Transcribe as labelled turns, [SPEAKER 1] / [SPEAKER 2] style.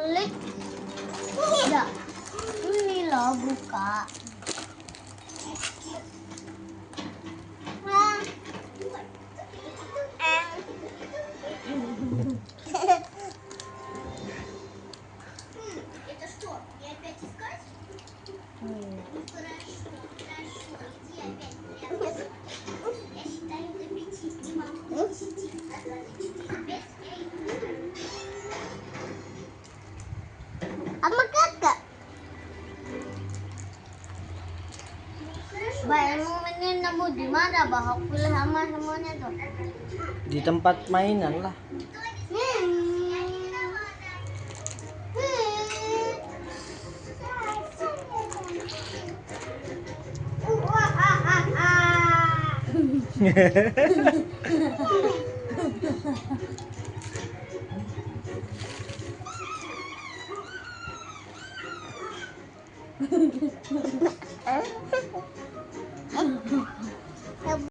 [SPEAKER 1] Sulit. Tidak. Ini loh buka.
[SPEAKER 2] Это что? Мне опять искать? Хорошо, иди опять прятаться. Я считаю до 5, не могу до 10. А 24, 5, я иду.
[SPEAKER 1] Sama kakak. Baik, mau mainin kamu di mana? Bawa pulang sama semuanya tuh.
[SPEAKER 3] Di tempat mainan lah.